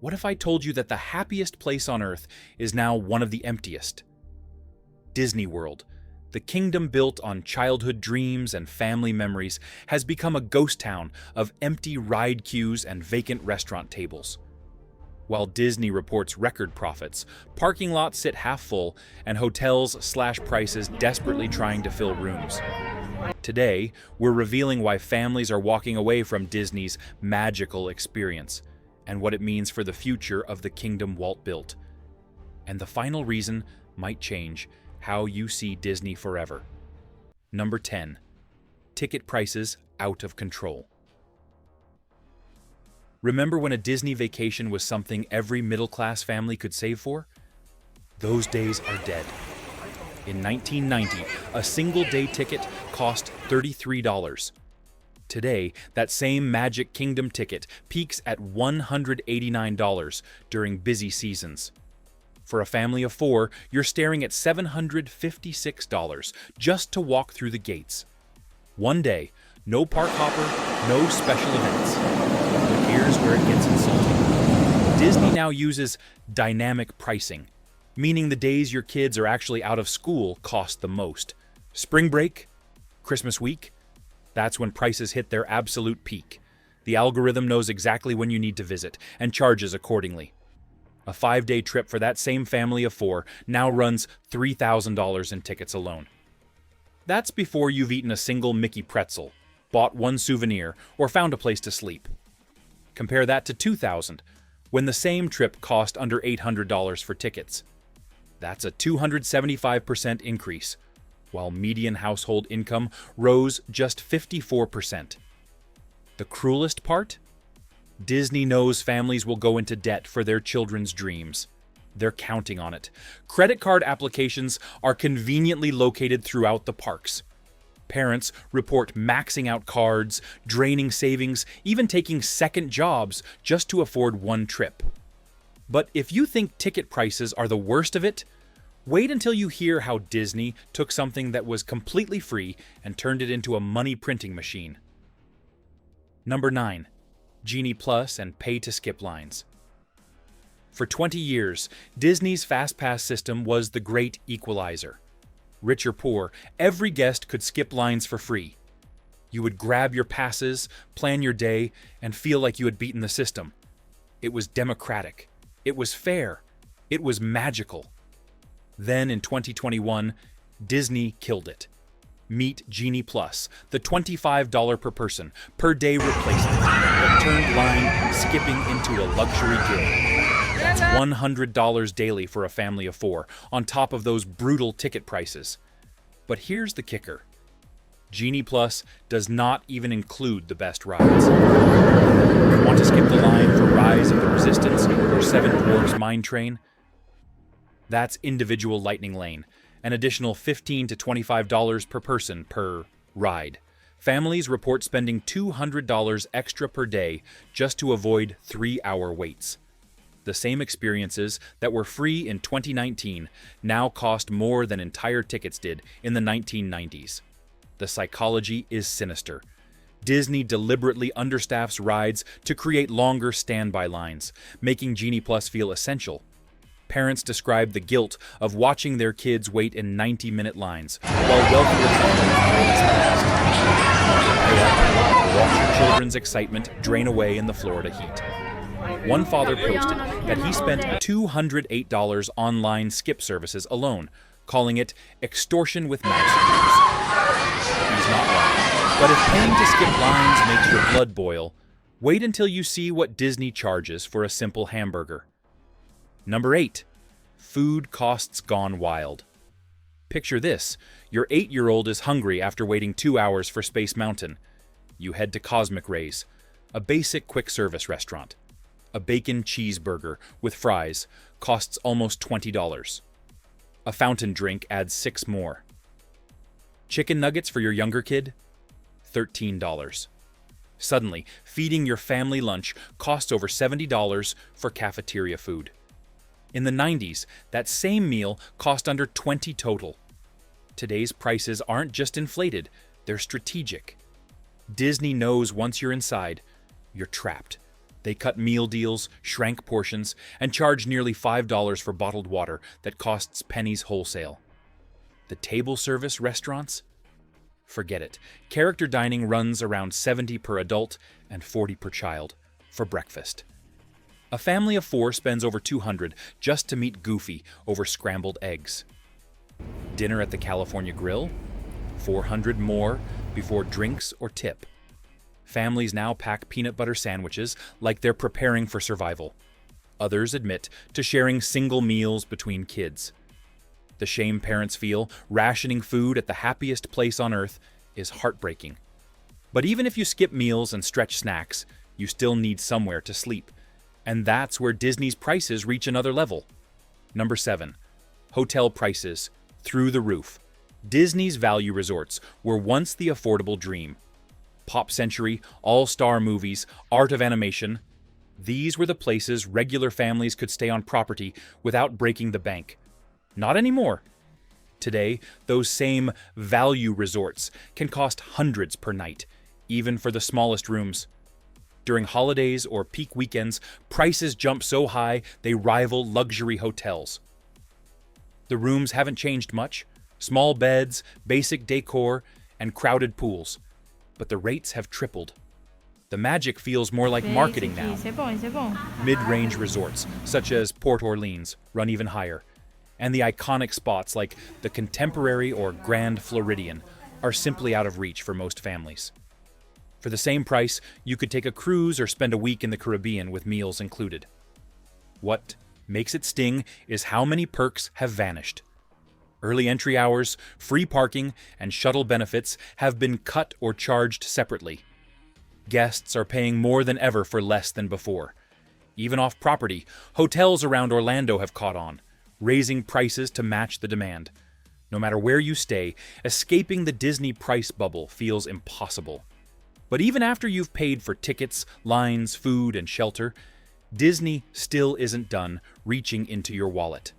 What if I told you that the happiest place on Earth is now one of the emptiest? Disney World, the kingdom built on childhood dreams and family memories, has become a ghost town of empty ride queues and vacant restaurant tables. While Disney reports record profits, parking lots sit half full and hotels slash prices desperately trying to fill rooms. Today, we're revealing why families are walking away from Disney's magical experience and what it means for the future of the kingdom Walt built. And the final reason might change how you see Disney forever. Number 10. Ticket prices out of control. Remember when a Disney vacation was something every middle-class family could save for? Those days are dead. In 1990, a single-day ticket cost $33. Today, that same Magic Kingdom ticket peaks at $189 during busy seasons. For a family of 4, you're staring at $756 just to walk through the gates. One day, no park hopper, no special events. But here's where it gets insulting. Disney now uses dynamic pricing, meaning the days your kids are actually out of school cost the most. Spring break, Christmas week, that's when prices hit their absolute peak. The algorithm knows exactly when you need to visit and charges accordingly. A 5-day trip for that same family of 4 now runs $3,000 in tickets alone. That's before you've eaten a single Mickey pretzel, bought one souvenir, or found a place to sleep. Compare that to $2,000, when the same trip cost under $800 for tickets. That's a 275% increase, while median household income rose just 54%. The cruelest part? Disney knows families will go into debt for their children's dreams. They're counting on it. Credit card applications are conveniently located throughout the parks. Parents report maxing out cards, draining savings, even taking second jobs just to afford one trip. But if you think ticket prices are the worst of it, wait until you hear how Disney took something that was completely free and turned it into a money printing machine. Number 9. Genie Plus and pay-to-skip lines. For 20 years, Disney's FastPass system was the great equalizer. Rich or poor, every guest could skip lines for free. You would grab your passes, plan your day, and feel like you had beaten the system. It was democratic. It was fair. It was magical. Then in 2021, Disney killed it. Meet Genie Plus, the $25 per person, per day replacement that turned line skipping into a luxury good. That's $100 daily for a family of 4, on top of those brutal ticket prices. But here's the kicker. Genie Plus does not even include the best rides. Want to skip the line for Rise of the Resistance or Seven Dwarfs Mine Train? That's individual Lightning Lane, an additional $15 to $25 per person per ride. Families report spending $200 extra per day just to avoid 3-hour waits. The same experiences that were free in 2019 now cost more than entire tickets did in the 1990s. The psychology is sinister. Disney deliberately understaffs rides to create longer standby lines, making Genie Plus feel essential. Parents describe the guilt of watching their kids wait in 90-minute lines, while wealthier families pay up, watch your children's excitement drain away in the Florida heat. One father posted that he spent $208 online skip services alone, calling it extortion with mouse cues. He's not wrong, but if paying to skip lines makes your blood boil, wait until you see what Disney charges for a simple hamburger. Number 8. Food costs gone wild. Picture this. Your 8-year-old is hungry after waiting 2 hours for Space Mountain. You head to Cosmic Rays, a basic quick-service restaurant. A bacon cheeseburger with fries costs almost $20. A fountain drink adds 6 more. Chicken nuggets for your younger kid? $13. Suddenly, feeding your family lunch costs over $70 for cafeteria food. In the 90s, that same meal cost under $20 total. Today's prices aren't just inflated, they're strategic. Disney knows once you're inside, you're trapped. They cut meal deals, shrank portions, and charge nearly $5 for bottled water that costs pennies wholesale. The table service restaurants? Forget it. Character dining runs around $70 per adult and $40 per child for breakfast. A family of 4 spends over $200 just to meet Goofy over scrambled eggs. Dinner at the California Grill? $400 more before drinks or tip. Families now pack peanut butter sandwiches like they're preparing for survival. Others admit to sharing single meals between kids. The shame parents feel rationing food at the happiest place on earth is heartbreaking. But even if you skip meals and stretch snacks, you still need somewhere to sleep. And that's where Disney's prices reach another level. Number 7. Hotel prices through the roof. Disney's value resorts were once the affordable dream. Pop Century, all-star movies, art of animation. These were the places regular families could stay on property without breaking the bank. Not anymore. Today, those same value resorts can cost hundreds per night, even for the smallest rooms. During holidays or peak weekends, prices jump so high they rival luxury hotels. The rooms haven't changed much. Small beds, basic decor, and crowded pools. But the rates have tripled. The magic feels more like marketing now. Mid-range resorts, such as Port Orleans, run even higher. And the iconic spots like the Contemporary or Grand Floridian are simply out of reach for most families. For the same price, you could take a cruise or spend a week in the Caribbean with meals included. What makes it sting is how many perks have vanished. Early entry hours, free parking, and shuttle benefits have been cut or charged separately. Guests are paying more than ever for less than before. Even off-property, hotels around Orlando have caught on, raising prices to match the demand. No matter where you stay, escaping the Disney price bubble feels impossible. But even after you've paid for tickets, lines, food, and shelter, Disney still isn't done reaching into your wallet.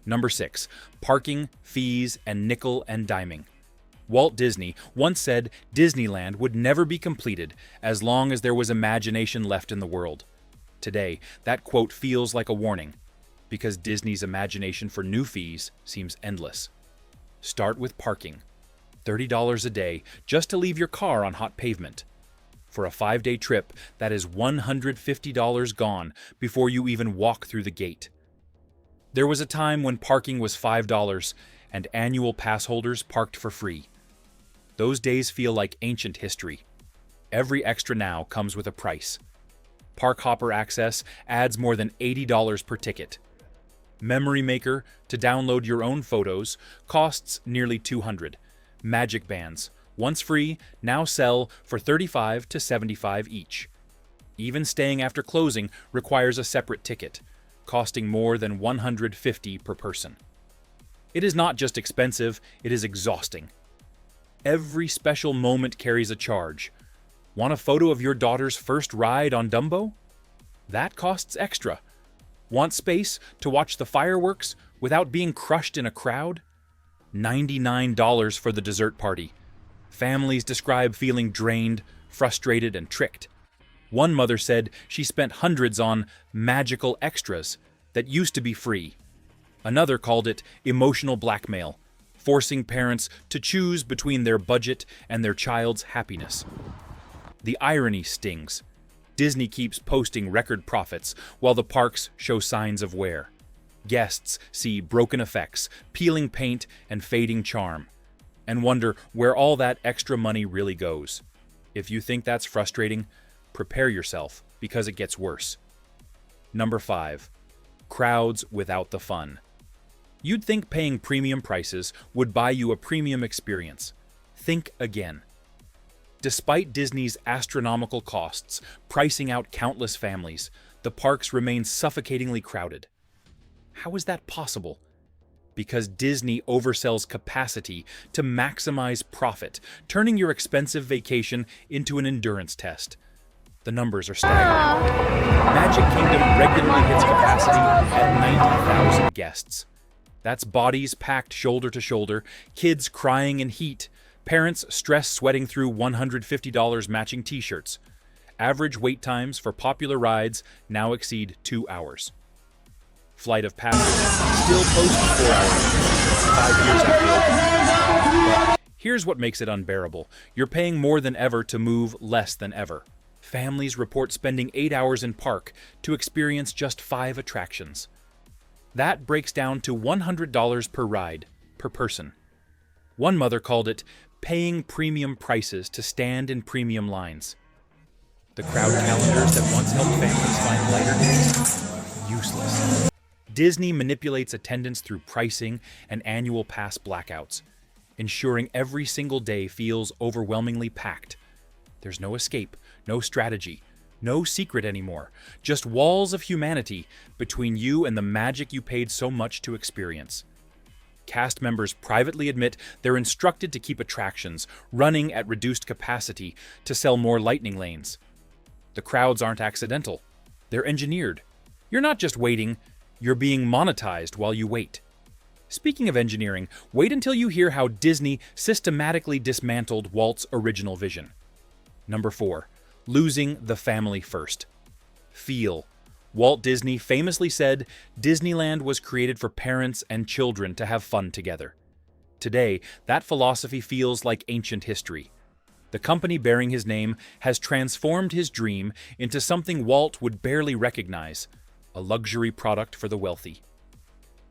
Number 6. Parking, fees, and nickel and diming. Walt Disney once said Disneyland would never be completed as long as there was imagination left in the world. Today, that quote feels like a warning, because Disney's imagination for new fees seems endless. Start with parking. $30 a day just to leave your car on hot pavement. For a 5-day trip, that is $150 gone before you even walk through the gate. There was a time when parking was $5 and annual pass holders parked for free. Those days feel like ancient history. Every extra now comes with a price. Park Hopper access adds more than $80 per ticket. Memory Maker, to download your own photos, costs nearly $200. Magic Bands, once free, now sell for $35 to $75 each. Even staying after closing requires a separate ticket, costing more than $150 per person. It is not just expensive, it is exhausting. Every special moment carries a charge. Want a photo of your daughter's first ride on Dumbo? That costs extra. Want space to watch the fireworks without being crushed in a crowd? $99 for the dessert party. Families describe feeling drained, frustrated, and tricked. One mother said she spent hundreds on magical extras that used to be free. Another called it emotional blackmail, forcing parents to choose between their budget and their child's happiness. The irony stings. Disney keeps posting record profits while the parks show signs of wear. Guests see broken effects, peeling paint, and fading charm, and wonder where all that extra money really goes. If you think that's frustrating, prepare yourself, because it gets worse. Number 5. Crowds without the fun. You'd think paying premium prices would buy you a premium experience. Think again. Despite Disney's astronomical costs, pricing out countless families, the parks remain suffocatingly crowded. How is that possible? Because Disney oversells capacity to maximize profit, turning your expensive vacation into an endurance test. The numbers are staggering. Magic Kingdom regularly hits capacity at 90,000 guests. That's bodies packed shoulder to shoulder, kids crying in heat, parents stress sweating through $150 matching t-shirts. Average wait times for popular rides now exceed 2 hours. Flight of Passage still posts 4 hours, 5 years after opening. But here's what makes it unbearable. You're paying more than ever to move less than ever. Families report spending 8 hours in park to experience just 5 attractions. That breaks down to $100 per ride, per person. One mother called it paying premium prices to stand in premium lines. The crowd calendars that once helped families find lighter days? Useless. Disney manipulates attendance through pricing and annual pass blackouts, ensuring every single day feels overwhelmingly packed. There's no escape, no strategy, no secret anymore, just walls of humanity between you and the magic you paid so much to experience. Cast members privately admit they're instructed to keep attractions running at reduced capacity to sell more lightning lanes. The crowds aren't accidental. They're engineered. You're not just waiting, you're being monetized while you wait. Speaking of engineering, wait until you hear how Disney systematically dismantled Walt's original vision. Number 4. Losing the family first. Feel. Walt Disney famously said Disneyland was created for parents and children to have fun together. Today, that philosophy feels like ancient history. The company bearing his name has transformed his dream into something Walt would barely recognize, a luxury product for the wealthy.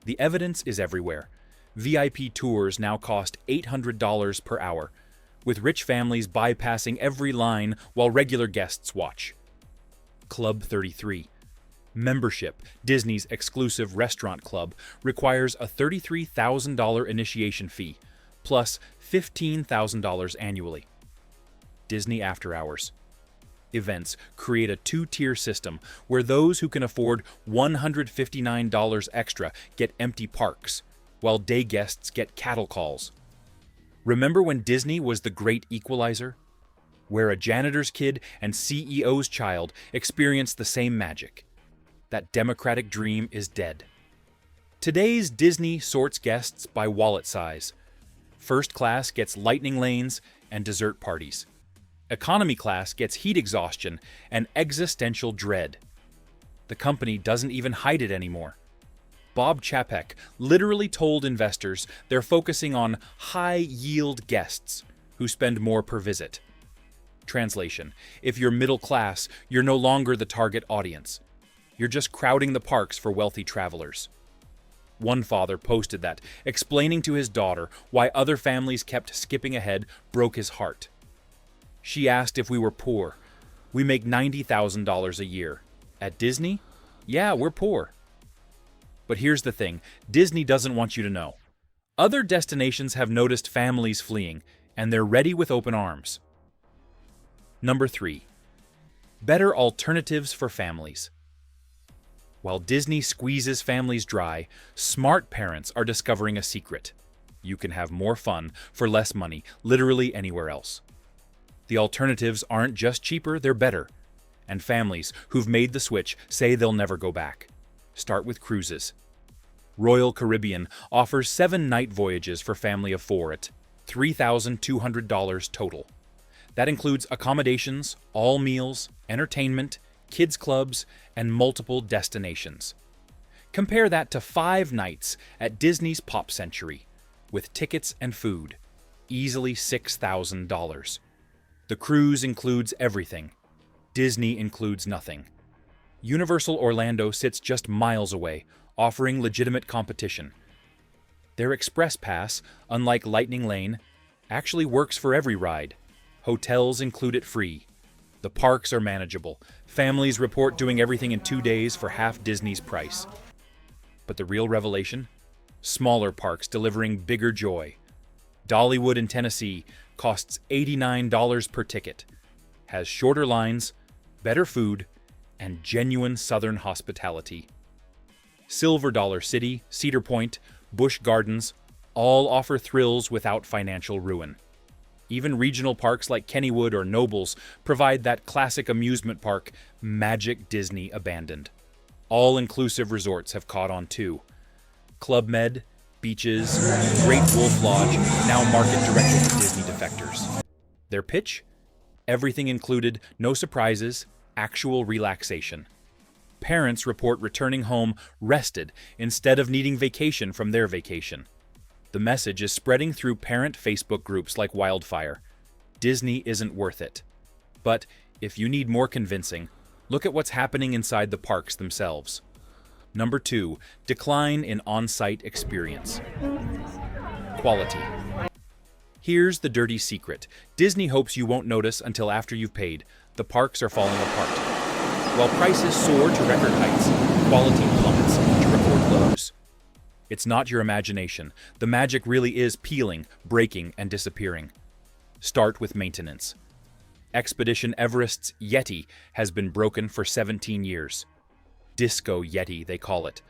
The evidence is everywhere. VIP tours now cost $800 per hour, with rich families bypassing every line while regular guests watch. Club 33. Membership, Disney's exclusive restaurant club, requires a $33,000 initiation fee, plus $15,000 annually. Disney After Hours. Events create a 2-tier system where those who can afford $159 extra get empty parks, while day guests get cattle calls. Remember when Disney was the great equalizer? Where a janitor's kid and CEO's child experienced the same magic. That democratic dream is dead. Today's Disney sorts guests by wallet size. First class gets lightning lanes and dessert parties. Economy class gets heat exhaustion and existential dread. The company doesn't even hide it anymore. Bob Chapek literally told investors they're focusing on high-yield guests who spend more per visit. Translation: if you're middle class, you're no longer the target audience. You're just crowding the parks for wealthy travelers. One father posted that, explaining to his daughter why other families kept skipping ahead broke his heart. She asked if we were poor. We make $90,000 a year. At Disney? Yeah, we're poor. But here's the thing, Disney doesn't want you to know. Other destinations have noticed families fleeing, and they're ready with open arms. Number 3. Better alternatives for families. While Disney squeezes families dry, smart parents are discovering a secret. You can have more fun for less money, literally anywhere else. The alternatives aren't just cheaper, they're better. And families who've made the switch say they'll never go back. Start with cruises. Royal Caribbean offers 7-night voyages for family of 4 at $3,200 total. That includes accommodations, all meals, entertainment, kids clubs, and multiple destinations. Compare that to 5 nights at Disney's Pop Century, with tickets and food, easily $6,000. The cruise includes everything. Disney includes nothing. Universal Orlando sits just miles away, offering legitimate competition. Their Express Pass, unlike Lightning Lane, actually works for every ride. Hotels include it free. The parks are manageable. Families report doing everything in 2 days for half Disney's price. But the real revelation? Smaller parks delivering bigger joy. Dollywood in Tennessee costs $89 per ticket, has shorter lines, better food, and genuine Southern hospitality. Silver Dollar City, Cedar Point, Busch Gardens all offer thrills without financial ruin. Even regional parks like Kennywood or Nobles provide that classic amusement park magic Disney abandoned. All-inclusive resorts have caught on too. Club Med, beaches, Great Wolf Lodge now market directly to Disney defectors. Their pitch? Everything included, no surprises, actual relaxation. Parents report returning home rested instead of needing vacation from their vacation. The message is spreading through parent Facebook groups like wildfire. Disney isn't worth it. But if you need more convincing, look at what's happening inside the parks themselves. Number 2, decline in on-site experience. Quality. Here's the dirty secret. Disney hopes you won't notice until after you've paid. The parks are falling apart. While prices soar to record heights, quality plummets to record lows. It's not your imagination. The magic really is peeling, breaking, and disappearing. Start with maintenance. Expedition Everest's Yeti has been broken for 17 years. Disco Yeti, they call it.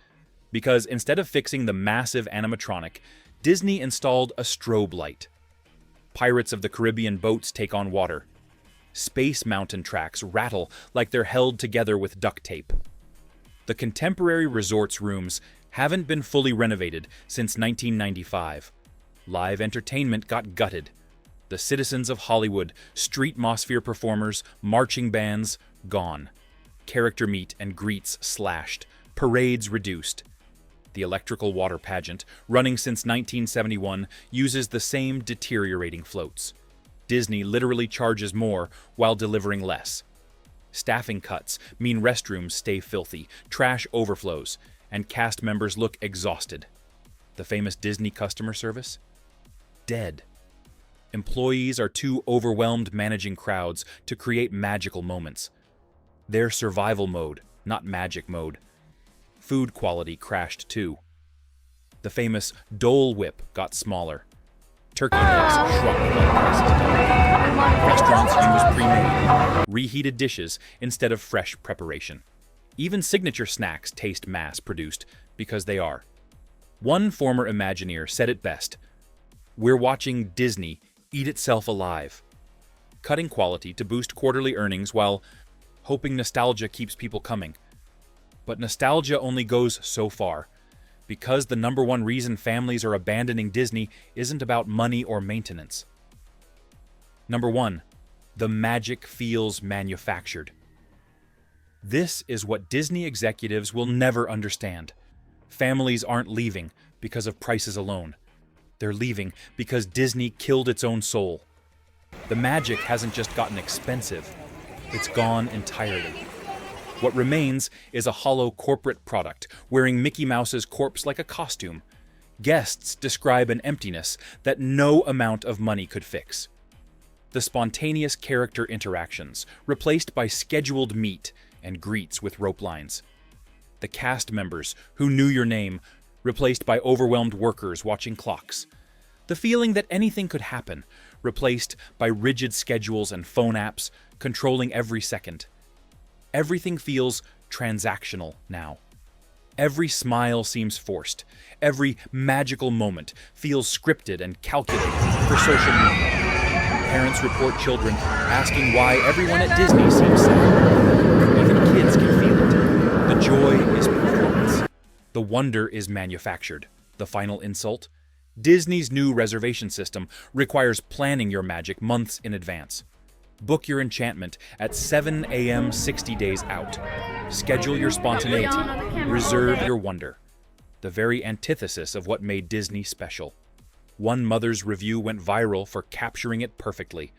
Because instead of fixing the massive animatronic, Disney installed a strobe light. Pirates of the Caribbean boats take on water. Space Mountain tracks rattle like they're held together with duct tape. The contemporary resort's rooms haven't been fully renovated since 1995. Live entertainment got gutted. The citizens of Hollywood, streetmosphere performers, marching bands, gone. Character meet and greets slashed. Parades reduced. The electrical water pageant, running since 1971, uses the same deteriorating floats. Disney literally charges more while delivering less. Staffing cuts mean restrooms stay filthy, trash overflows, and cast members look exhausted. The famous Disney customer service? Dead. Employees are too overwhelmed managing crowds to create magical moments. They're survival mode, not magic mode. Food quality crashed too. The famous Dole Whip got smaller. Turkey necks shrunk while prices doubled. Restaurants use pre-made, reheated dishes instead of fresh preparation. Even signature snacks taste mass-produced because they are. One former Imagineer said it best: "We're watching Disney eat itself alive." Cutting quality to boost quarterly earnings while hoping nostalgia keeps people coming. But nostalgia only goes so far, because the number one reason families are abandoning Disney isn't about money or maintenance. Number 1, the magic feels manufactured. This is what Disney executives will never understand. Families aren't leaving because of prices alone. They're leaving because Disney killed its own soul. The magic hasn't just gotten expensive, it's gone entirely. What remains is a hollow corporate product, wearing Mickey Mouse's corpse like a costume. Guests describe an emptiness that no amount of money could fix. The spontaneous character interactions, replaced by scheduled meet and greets with rope lines. The cast members who knew your name, replaced by overwhelmed workers watching clocks. The feeling that anything could happen, replaced by rigid schedules and phone apps controlling every second. Everything feels transactional now. Every smile seems forced. Every magical moment feels scripted and calculated for social media. Parents report children asking why everyone at Disney seems sad. Even kids can feel it. The joy is performance. The wonder is manufactured. The final insult? Disney's new reservation system requires planning your magic months in advance. Book your enchantment at 7 a.m. 60 days out. Schedule your spontaneity. Reserve your wonder. The very antithesis of what made Disney special. One mother's review went viral for capturing it perfectly.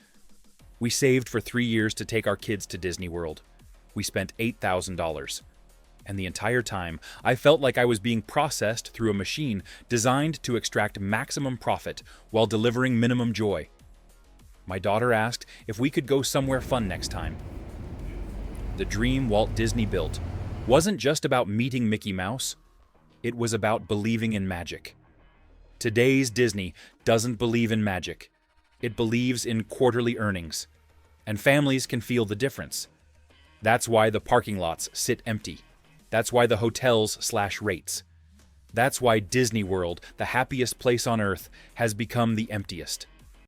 "We saved for 3 years to take our kids to Disney World. We spent $8,000. And the entire time, I felt like I was being processed through a machine designed to extract maximum profit while delivering minimum joy." My daughter asked if we could go somewhere fun next time. The dream Walt Disney built wasn't just about meeting Mickey Mouse. It was about believing in magic. Today's Disney doesn't believe in magic. It believes in quarterly earnings. And families can feel the difference. That's why the parking lots sit empty. That's why the hotels slash rates. That's why Disney World, the happiest place on earth, has become the emptiest.